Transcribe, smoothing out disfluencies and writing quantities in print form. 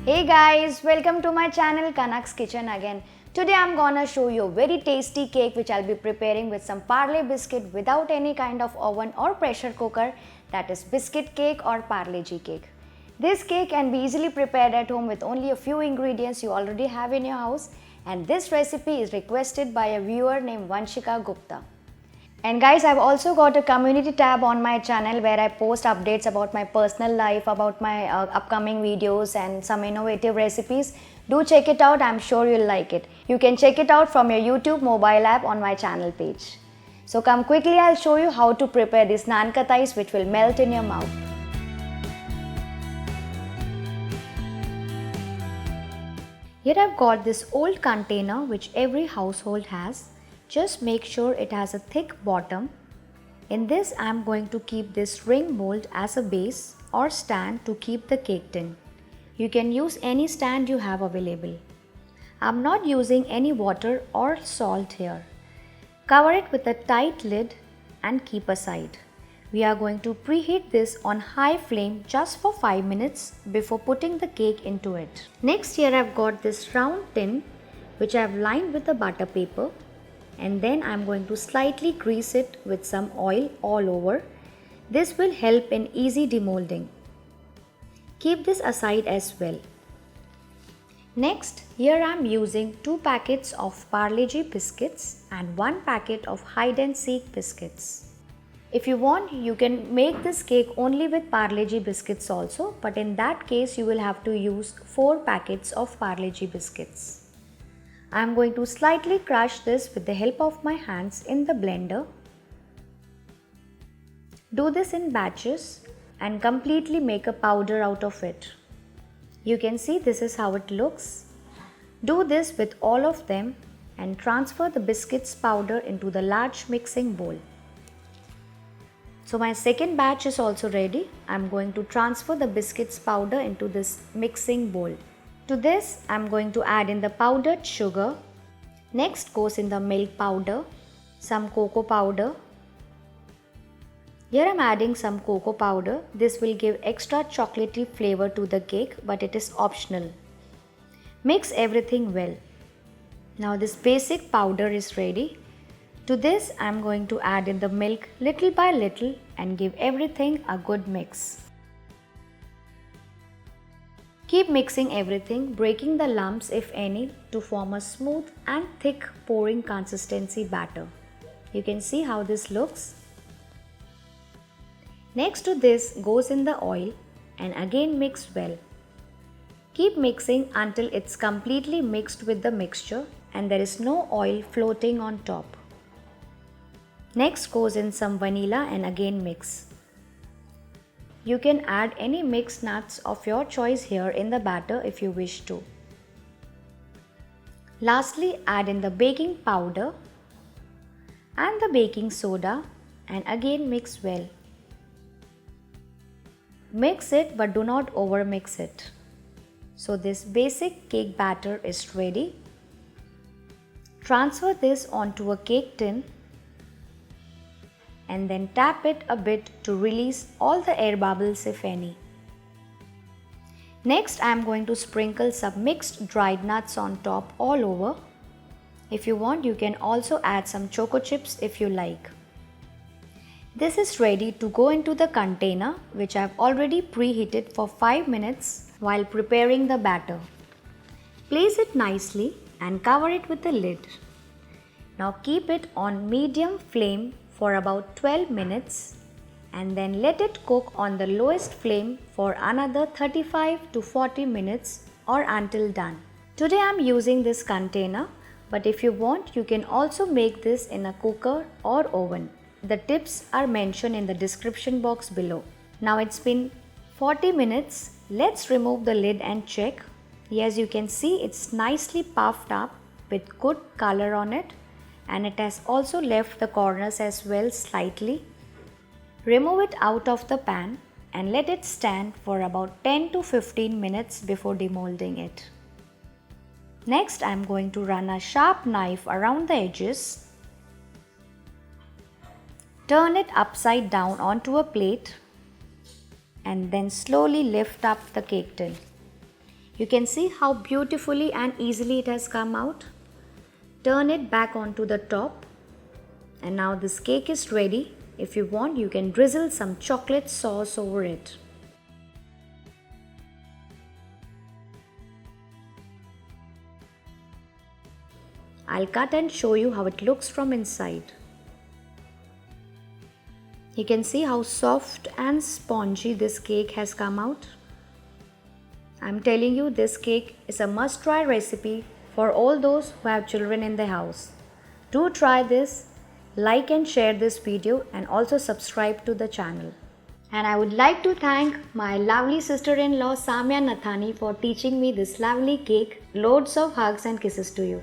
Hey guys, welcome to my channel Kanak's Kitchen again. Today I'm gonna show you a very tasty cake which I'll be preparing with some Parle biscuit without any kind of oven or pressure cooker, that is biscuit cake or Parle G cake. This cake can be easily prepared at home with only a few ingredients you already have in your house, and this recipe is requested by a viewer named Vanshika Gupta. And guys, I've also got a community tab on my channel where I post updates about my personal life, about my upcoming videos and some innovative recipes. Do check it out, I'm sure you'll like it. You can check it out from your YouTube mobile app on my channel page. So come quickly, I'll show you how to prepare these naan katais which will melt in your mouth. Here I've got this old container which every household has. Just make sure it has a thick bottom. In this I am going to keep this ring mold as a base or stand to keep the cake tin. You can use any stand you have available. I am not using any water or salt here. Cover it with a tight lid and keep aside. We are going to preheat this on high flame just for 5 minutes before putting the cake into it. Next, here I have got this round tin which I have lined with the butter paper. And then I am going to slightly grease it with some oil all over. This will help in easy demolding. Keep this aside as well. Next, here I am using 2 packets of Parle G Biscuits and 1 packet of Hide Seek Biscuits. If you want, you can make this cake only with Parle G Biscuits also, but in that case you will have to use 4 packets of Parle G Biscuits. I am going to slightly crush this with the help of my hands in the blender. Do this in batches and completely make a powder out of it. You can see this is how it looks. Do this with all of them and transfer the biscuits powder into the large mixing bowl. So my second batch is also ready. I am going to transfer the biscuits powder into this mixing bowl. To this, I am going to add in the powdered sugar. Next goes in the milk powder, some cocoa powder. Here I am adding some cocoa powder. This will give extra chocolatey flavor to the cake, but it is optional. Mix everything well. Now this basic powder is ready. To this, I am going to add in the milk little by little and give everything a good mix. Keep mixing everything, breaking the lumps if any to form a smooth and thick pouring consistency batter. You can see how this looks. Next to this goes in the oil and again mix well. Keep mixing until it's completely mixed with the mixture and there is no oil floating on top. Next goes in some vanilla and again mix. You can add any mixed nuts of your choice here in the batter if you wish to. Lastly, add in the baking powder and the baking soda and again mix well. Mix it but do not over mix it. So this basic cake batter is ready. Transfer this onto a cake tin and then tap it a bit to release all the air bubbles if any. Next, I am going to sprinkle some mixed dried nuts on top all over. If you want, you can also add some choco chips if you like. This is ready to go into the container which I have already preheated for 5 minutes while preparing the batter. Place it nicely and cover it with a lid. Now keep it on medium flame for about 12 minutes and then let it cook on the lowest flame for another 35 to 40 minutes or until done. Today I am using this container, but if you want you can also make this in a cooker or oven. The tips are mentioned in the description box below. Now it's been 40 minutes. Let's remove the lid and check. As you can see, it's nicely puffed up with good color on it. And it has also left the corners as well slightly. Remove it out of the pan and let it stand for about 10 to 15 minutes before demolding it. Next, I am going to run a sharp knife around the edges. Turn it upside down onto a plate and then slowly lift up the cake tin. You can see how beautifully and easily it has come out. Turn it back onto the top. And now this cake is ready. If you want, you can drizzle some chocolate sauce over it. I'll cut and show you how it looks from inside. You can see how soft and spongy this cake has come out. I'm telling you, this cake is a must-try recipe for all those who have children in the house. Do try this, like and share this video, and also subscribe to the channel. And I would like to thank my lovely sister-in-law Samya Nathani for teaching me this lovely cake. Loads of hugs and kisses to you.